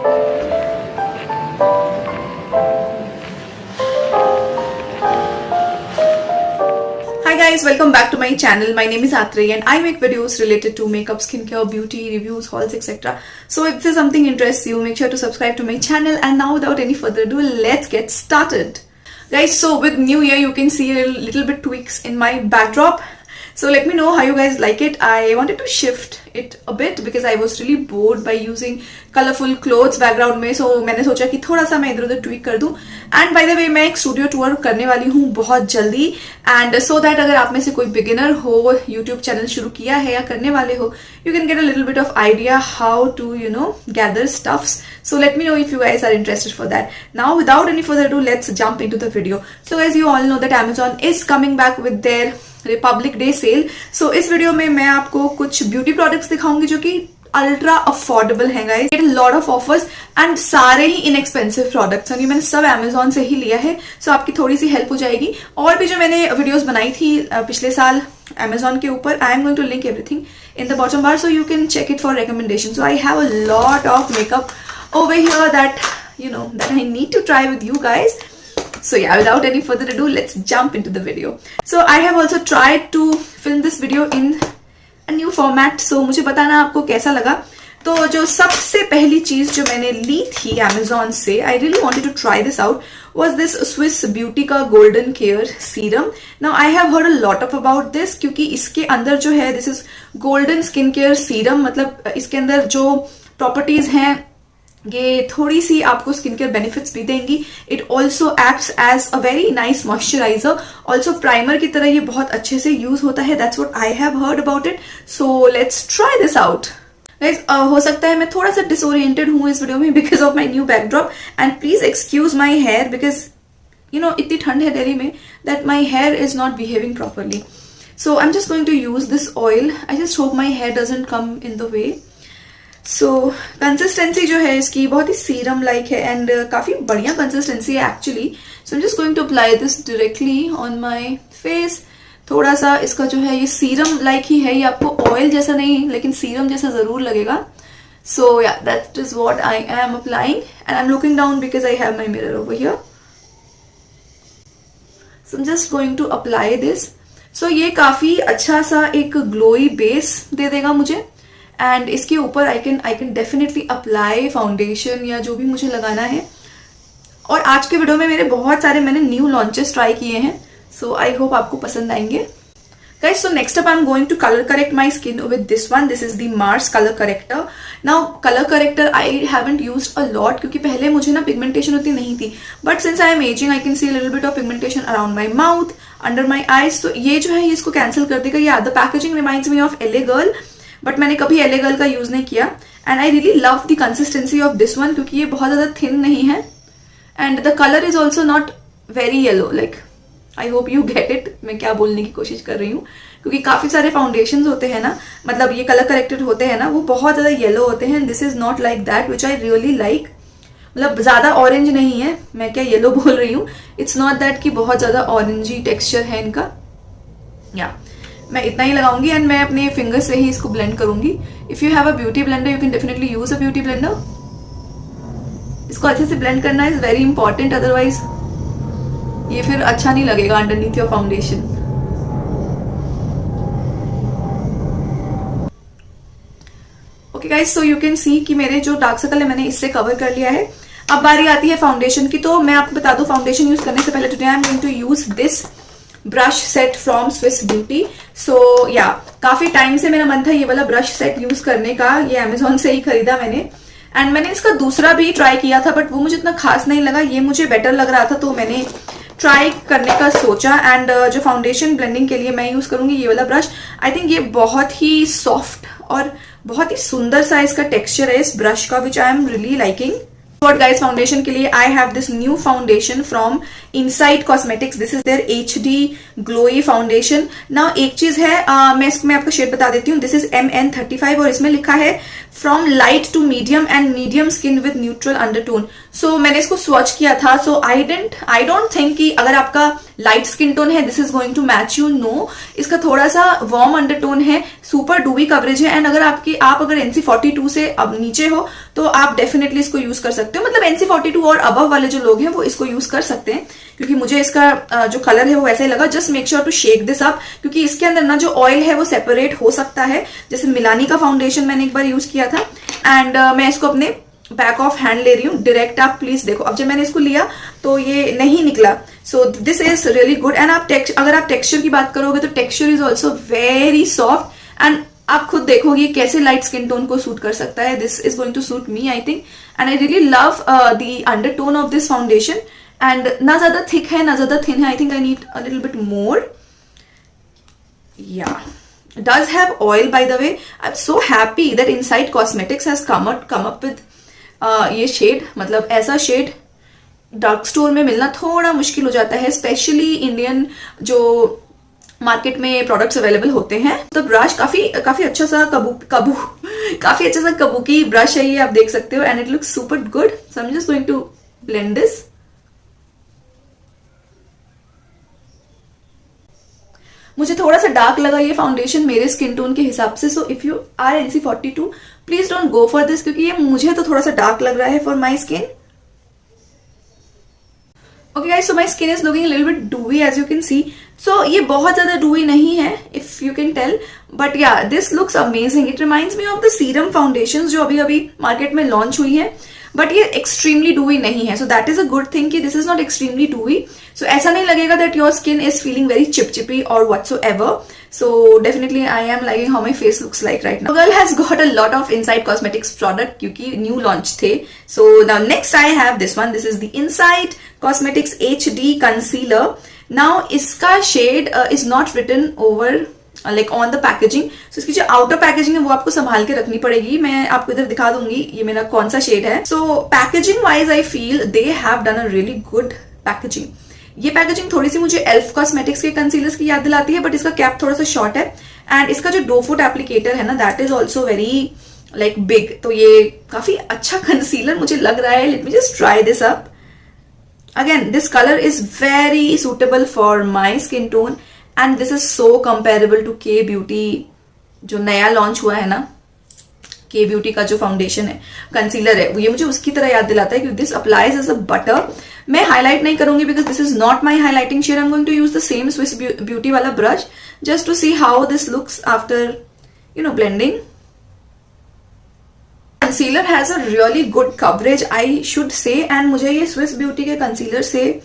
Hi guys, welcome back to my channel. My name is Atreya and I make videos related to makeup, skincare, beauty, reviews, hauls, etc. So if this something interests you, make sure to subscribe to my channel. And now without any further ado, let's get started. Guys, so with New Year, you can see a little bit tweaks in my backdrop. So let me know how you guys like it. I wanted to shift it a bit because I was really bored by using colorful clothes background में. So मैंने सोचा कि थोड़ा सा मैं इधर उधर tweak कर दूं. And by the way, मैं एक स्टूडियो टूर करने वाली हूँ बहुत जल्दी. And so that अगर आप में से कोई बिगिनर हो, YouTube चैनल शुरू किया है या करने वाले हो, you can get a little bit of idea how to, gather stuffs. So let me know if you guys are interested for that. Now without any further ado, let's jump into the video. So guys, you all know that Amazon is coming back with their republic day sale. So इस video में मैं आपको कुछ beauty products दिखाऊंगी जो कि ultra affordable हैं guys. Get lot of offers and सारे ही इनएक्सपेंसिव प्रोडक्ट्स हैं. मैंने सब अमेजोन से ही लिया है. सो आपकी थोड़ी सी हेल्प हो जाएगी. और भी जो मैंने वीडियोस बनाई थी पिछले साल अमेजोन के ऊपर, I am going to link everything in the bottom bar so you can check it for recommendation. So I have a lot of makeup over here that I need to try with you guys. So yeah, without any further ado, let's jump into the video. So I have also tried to film this video in a new format. So मुझे बताना आपको कैसा लगा. तो जो सबसे पहली चीज जो मैंने ली थी Amazon से, I really wanted to try this out, was this Swiss Beauty का Golden Care Serum. Now I have heard a lot of about this क्योंकि इसके अंदर जो है this is Golden Skin Care Serum, मतलब इसके अंदर जो प्रॉपर्टीज हैं ये थोड़ी सी आपको स्किन केयर बेनिफिट्स भी देंगी. It also acts as a very nice moisturizer. Also primer की तरह ये बहुत अच्छे से यूज होता है. That's what I have heard about it. So let's try this out. Guys, हो सकता है मैं थोड़ा सा डिसोरिएंटेड हूँ इस वीडियो में because of my new backdrop. And please excuse my hair because इतनी ठंड है दिल्ली में that my hair is not behaving properly. So I am just going to use this oil. I just hope my hair doesn't come in the way. So consistency जो है इसकी बहुत ही serum like है एंड काफी बढ़िया consistency है actually. So I am just going to apply this directly on my face. थोड़ा सा इसका जो है ये सीरम लाइक ही है. ये आपको ऑयल जैसा नहीं लेकिन सीरम जैसा जरूर लगेगा. So yeah that is what I am applying and I am looking down because I have my mirror over here. So I am just going to apply this. So ये काफी अच्छा सा एक ग्लोई बेस दे देगा मुझे. And इसके ऊपर I can definitely apply foundation या जो भी मुझे लगाना है. और आज के वीडियो में मैंने न्यू लॉन्चेस ट्राई किए हैं. सो आई होप आपको पसंद आएंगे. Guys, so next up I'm going to color correct my skin with this one. This is the Mars color corrector. Now color corrector I haven't used a lot क्योंकि पहले मुझे ना pigmentation उतनी नहीं थी. But since I am aging, I can see a little bit of pigmentation around my mouth, under my eyes. तो ये जो है इसको कैंसिल कर देगा. Yeah, the packaging reminds me of LA Girl. But मैंने कभी LA Girl का यूज नहीं किया. And I really love the consistency of this one क्योंकि ये बहुत ज्यादा थिन नहीं है. And the colour is also not very yellow. Like I hope you get it. मैं क्या बोलने की कोशिश कर रही हूँ क्योंकि काफी सारे फाउंडेशन होते हैं ना, मतलब ये कलर करेक्टेड होते हैं ना, वो बहुत ज्यादा येलो होते हैं. This is not like that which I really like. मतलब ज्यादा ऑरेंज नहीं है. मैं क्या येलो बोल रही हूँ. इट्स नॉट दैट कि बहुत ज्यादा ऑरेंजी टेक्सचर है इनका. या मैं इतना ही लगाऊंगी एंड मैं अपने फिंगर से ही इसको ब्लेंड करूंगी. If you have a beauty blender you can definitely use a beauty blender. इसको अच्छे से ब्लेंड करना इज वेरी इंपॉर्टेंट, अदरवाइज ये फिर अच्छा नहीं लगेगा underneath your foundation. Okay guys, so you can सी कि मेरे जो डार्क सर्कल है मैंने इससे कवर कर लिया है. अब बारी आती है फाउंडेशन की. तो मैं आपको बता दूं फाउंडेशन यूज करने से पहले today I am going to use this brush set from Swiss Beauty. So yeah काफी टाइम से मेरा मन था ये वाला ब्रश सेट यूज करने का. ये अमेजोन से ही खरीदा मैंने एंड मैंने इसका दूसरा भी ट्राई किया था बट वो मुझे इतना खास नहीं लगा. ये मुझे बेटर लग रहा था तो मैंने ट्राई करने का सोचा. एंड जो फाउंडेशन ब्लेंडिंग के लिए मैं यूज करूंगी ये वाला ब्रश. आई थिंक ये बहुत ही सॉफ्ट और बहुत ही सुंदर सा इसका टेक्सचर है इस ब्रश का, which I am really liking. What guys, foundation के लिए I have this new foundation from Inside Cosmetics. This is their HD glowy foundation. Now एक चीज है मैं आपको शेड बता देती हूँ. This is MN35 और इसमें लिखा है from light to medium and medium skin with neutral undertone. So मैंने इसको स्वॉच किया था. So I don't think कि अगर आपका लाइट स्किन टोन है this is going to match you. No, इसका थोड़ा सा वार्म अंडरटोन है. सुपर डूवी कवरेज है। एंड अगर आप अगर NC42 से अब नीचे हो तो आप डेफिनेटली इसको यूज कर सकते हो। मतलब NC42 और अबव वाले जो लोग हैं वो इसको यूज कर सकते हैं, क्योंकि मुझे इसका जो कलर है वो वैसा ही लगा। Just make sure to shake this up, क्योंकि इसके अंदर ना जो ऑयल है वो सेपरेट हो सकता है। जैसे मिलानी का फाउंडेशन मैंने एक बार यूज किया था, एंड मैं इसको अपने बैक ऑफ हैंड ले रही हूँ डायरेक्ट। आप प्लीज देखो, अब जब मैंने इसको लिया तो ये नहीं निकला। So this is really good. And अगर आप टेक्सचर की बात करोगे तो texture is also very soft, and आप खुद देखोगे कैसे लाइट स्किन टोन को सूट कर सकता है। This is going to suit me I think, and I really love the undertone of this foundation. And ना ज्यादा थिक है ना ज्यादा थिन है, I think I need a little bit more. या does have oil, by the way. I'm so happy that Insight Cosmetics has come up with ये shade. मतलब ऐसा शेड डार्क स्टोर में मिलना थोड़ा मुश्किल हो जाता है, स्पेशली इंडियन जो मार्केट में प्रोडक्ट्स अवेलेबल होते हैं। तो ब्रश काफी अच्छा सा काफी अच्छा सा कबूकी ब्रश है ये, आप देख सकते हो, and it looks super good. So I am just going to blend this. मुझे थोड़ा सा डार्क लगा ये फाउंडेशन मेरे स्किन टोन के हिसाब से। So if you are NC42 please don't go for this, क्योंकि ये मुझे तो थोड़ा सा डार्क लग रहा है for my skin. Okay guys, so my skin is looking little bit dewy as you can see. So ये बहुत ज्यादा डूवी नहीं है if you can tell, but yeah this looks amazing. It reminds me of the serum foundations जो अभी market में launch हुई है, बट ये एक्सट्रीमली डूवी नहीं है। So that is a good thing कि this is not extremely dewy. So ऐसा नहीं लगेगा that your skin is feeling very चिपचिपी और whatsoever. So definitely I am liking how my face looks like right now. Girl has got a lot of Insight Cosmetics product क्योंकि new launch थे. So now next I have this one. This is the Insight Cosmetics HD Concealer. Now इसका shade is not written over like on the packaging. So इसकी जो outer packaging है वो आपको संभाल के रखनी पड़ेगी. मैं आपको इधर दिखा दूंगी ये मेरा कौन सा shade है. So packaging wise I feel they have done a really good packaging. ये पैकेजिंग थोड़ी सी मुझे एल्फ कॉस्मेटिक्स के कंसीलर्स की याद दिलाती है, बट इसका कैप थोड़ा सा शॉर्ट है, एंड इसका जो 2 फुट एप्लीकेटर है ना that is also very like big. तो ये काफी अच्छा कंसीलर मुझे लग रहा है। Let me just try this up. Again this colour is very suitable for my skin tone, and this is so comparable to K beauty जो नया लॉन्च हुआ है ना। के ब्यूटी का जो फाउंडेशन है कंसीलर है, ये मुझे उसकी तरह याद दिलाता है क्योंकि this applies as a butter. मैं हाईलाइट नहीं करूंगी because this is not my highlighting shade. I am going to use the same Swiss Beauty वाला brush just to see how this looks after blending. Concealer has a really good coverage I should say, and मुझे ये Swiss Beauty के concealer से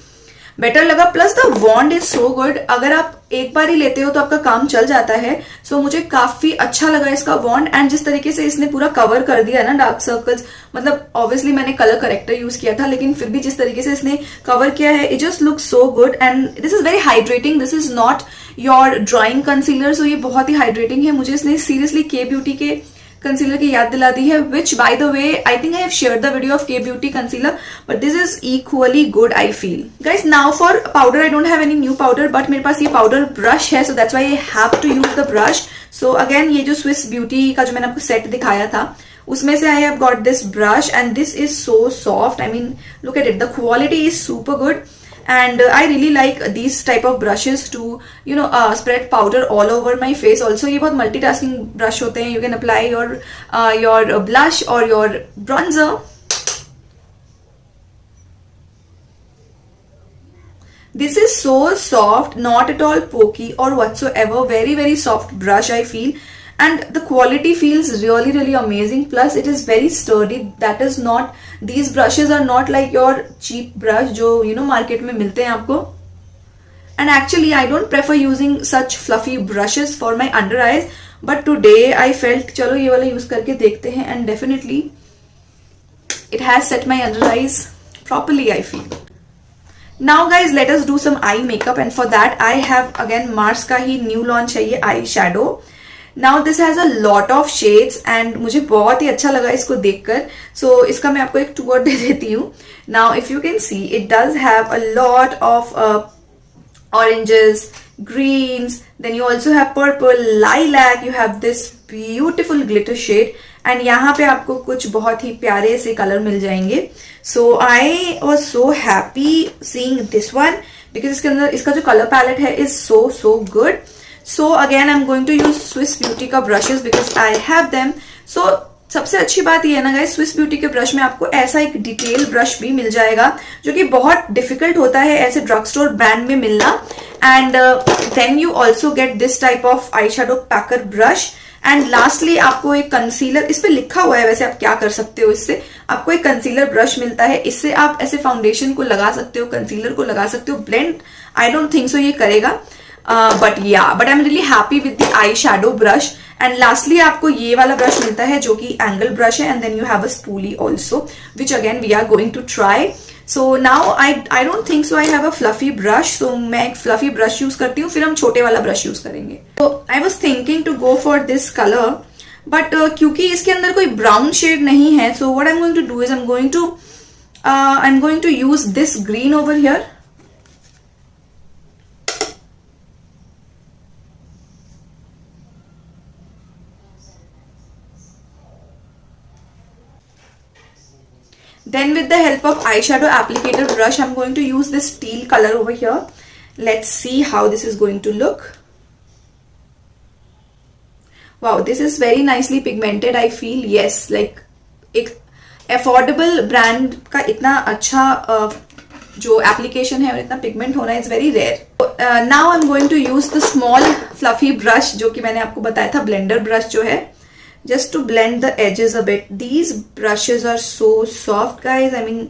better लगा। Plus the wand is so good. अगर आप एक बार ही लेते हो तो आपका काम चल जाता है। सो मुझे काफी अच्छा लगा इसका वॉन्ड, एंड जिस तरीके से इसने पूरा कवर कर दिया ना डार्क सर्कल्स। मतलब ऑब्वियसली मैंने कलर करेक्टर यूज किया था, लेकिन फिर भी जिस तरीके से इसने कवर किया है it just looks so good, and this is very hydrating. This is not your drying concealer, so ये बहुत ही हाइड्रेटिंग है। मुझे इसने सीरियसली के ब्यूटी के कंसीलर की याद दिला दी है, which by the way I think I have shared the video of K Beauty concealer, but this is equally good I feel. Guys, now for powder I don't have any new powder, but मेरे पास ये powder brush है, so that's why I have to use the brush. So again ये जो Swiss Beauty का जो मैंने आपको set दिखाया था उसमें से I have got this brush, and this is so soft. I mean look at it, the quality is super good. And I really like these type of brushes to spread powder all over my face also. ये बहुत multitasking brush होते हैं. You can apply your blush or your bronzer. This is so soft, not at all pokey or whatsoever. Very very soft brush I feel, and the quality feels really really amazing. Plus it is very sturdy. That is not, these brushes are not like your cheap brush जो market में मिलते हैं आपको. And actually I don't prefer using such fluffy brushes for my under eyes, but today I felt चलो ये वाला use करके देखते हैं, and definitely it has set my under eyes properly I feel. Now guys let us do some eye makeup, and for that I have again Mars का ही new launch है ये eye shadow. Now this has a lot of shades, and मुझे बहुत ही अच्छा लगा इसको देखकर. So इसका मैं आपको एक टूर दे देती हूँ. Now if you can see it does have a lot of oranges, greens, then you also have purple, lilac, you have this beautiful glitter shade, and यहाँ पे आपको कुछ बहुत ही प्यारे से कलर मिल जाएंगे. So I was so happy seeing this one because इसके अंदर इसका जो कलर पैलेट है is so good. So again I'm going to use Swiss Beauty का brushes because I have them. So सबसे अच्छी बात ये है ना गाइस, स्विस ब्यूटी के ब्रश में आपको ऐसा एक डिटेल ब्रश भी मिल जाएगा जो कि बहुत डिफिकल्ट होता है ऐसे ड्रग स्टोर ब्रांड में मिलना. And then you also get this type of eye shadow packer brush. And lastly आपको एक कंसीलर, इस पे लिखा हुआ है वैसे आप क्या कर सकते हो, इससे आपको एक कंसीलर ब्रश मिलता है. इससे आप ऐसे फाउंडेशन को लगा सकते हो, कंसीलर को लगा सकते हो. Blend I don't think so ये करेगा, but I am really happy with the eye shadow brush. And lastly आपको ये वाला ब्रश मिलता है जो कि एंगल ब्रश है. And then you have a spooly also which again we are going to try. So now I don't think so I have a fluffy brush. So मैं एक फ्लफी ब्रश यूज करती हूँ, फिर हम छोटे वाला brush use करेंगे. तो I was thinking to go for this colour, but क्योंकि इसके अंदर कोई ब्राउन शेड नहीं है, so what I am going to do is I am going to use this green over here. Then with the help of eyeshadow applicator brush, I'm going to use this teal color over here. Let's see how this is going to look. Wow, this is very nicely pigmented. I feel, yes, like एक affordable brand का इतना अच्छा जो application है और इतना pigment होना is very rare. Now I'm going to use the small fluffy brush जो कि मैंने आपको बताया था, blender brush जो है, just to blend the edges a bit. These brushes are so soft guys. I mean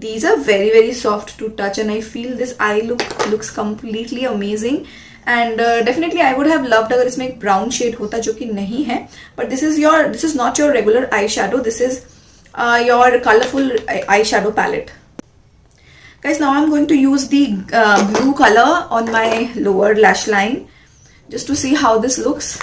these are very very soft to touch and I feel this eye looks completely amazing. And definitely I would have loved अगर इसमें एक brown shade होता जो कि नहीं है. But this is not your regular eyeshadow. This is your colorful eyeshadow palette. Guys, now I'm going to use the blue color on my lower lash line just to see how this looks.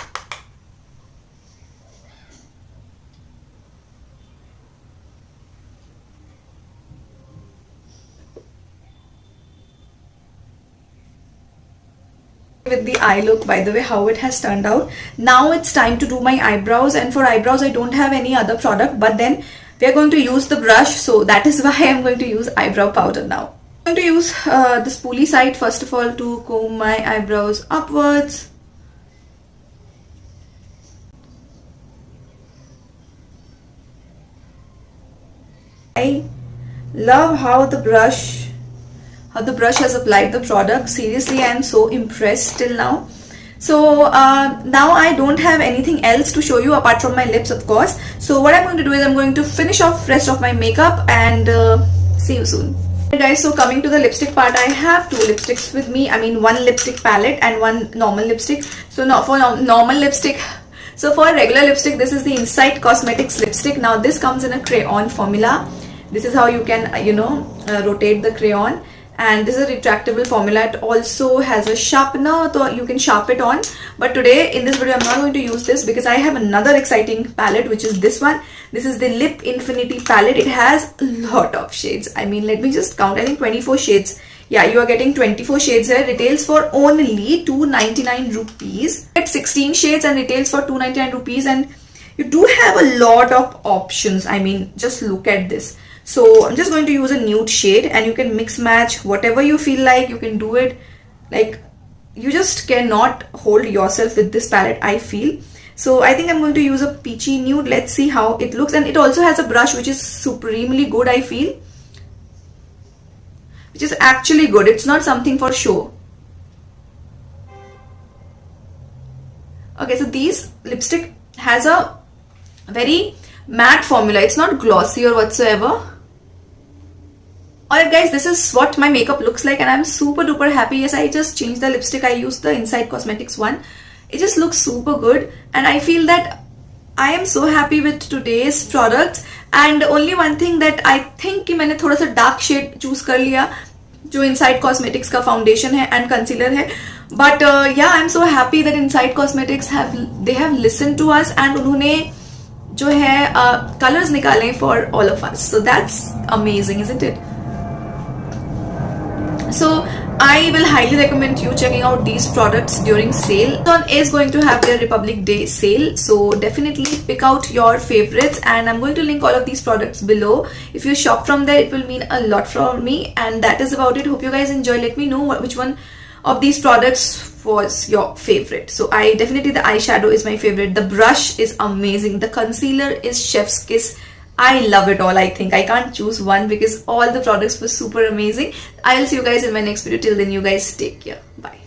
With the eye look, by the way, how it has turned out. Now it's time to do my eyebrows, and for eyebrows I don't have any other product, but then we are going to use the brush, so that is why I'm going to use eyebrow powder now. I'm going to use the spoolie side first of all to comb my eyebrows upwards. I love how the brush has applied the product. Seriously, I am so impressed till now. So now I don't have anything else to show you apart from my lips, of course. So what I'm going to do is I'm going to finish off rest of my makeup and see you soon. Hey guys, so coming to the lipstick part, I have two lipsticks with me. I mean one lipstick palette and one normal lipstick. So now for normal lipstick, so for regular lipstick, this is the Insight Cosmetics lipstick. Now this comes in a crayon formula. This is how you can rotate the crayon. And this is a retractable formula. It also has a sharpener, so you can sharp it on. But today in this video I'm not going to use this because I have another exciting palette, which is this one. This is the Lip Infinity palette. It has a lot of shades. I mean, let me just count. I think 24 shades. Yeah, you are getting 24 shades here. Retails for only 299 rupees. It's 16 shades and retails for 299 rupees. And you do have a lot of options. I mean, just look at this. So I'm just going to use a nude shade and you can mix match whatever you feel like. You can do it like you just cannot hold yourself with this palette, I feel. So I think I'm going to use a peachy nude. Let's see how it looks. And it also has a brush which is supremely good, I feel, which is actually good. It's not something for show. Okay, so this lipstick has a very matte formula. It's not glossy or whatsoever. Alright guys, this is what my makeup looks like and I'm super duper happy. Yes, I just changed the lipstick. I used the Insight Cosmetics one. It just looks super good and I feel that I am so happy with today's products. And only one thing that I think कि मैंने थोड़ा सा dark shade choose कर लिया जो Insight Cosmetics का foundation है and concealer है. But yeah, I'm so happy that Insight Cosmetics have listened to us and उन्होंने जो है colors निकाले for all of us. So that's amazing, isn't it? So I will highly recommend you checking out these products during sale. Amazon is going to have their Republic Day sale, so definitely pick out your favorites and I'm going to link all of these products below. If you shop from there, it will mean a lot for me. And that is about it. Hope you guys enjoy. Let me know which one of these products was your favorite? So I definitely, the eyeshadow is my favorite. The brush is amazing. The concealer is chef's kiss. I love it all. I think I can't choose one because all the products were super amazing. I'll see you guys in my next video. Till then, you guys take care. Bye.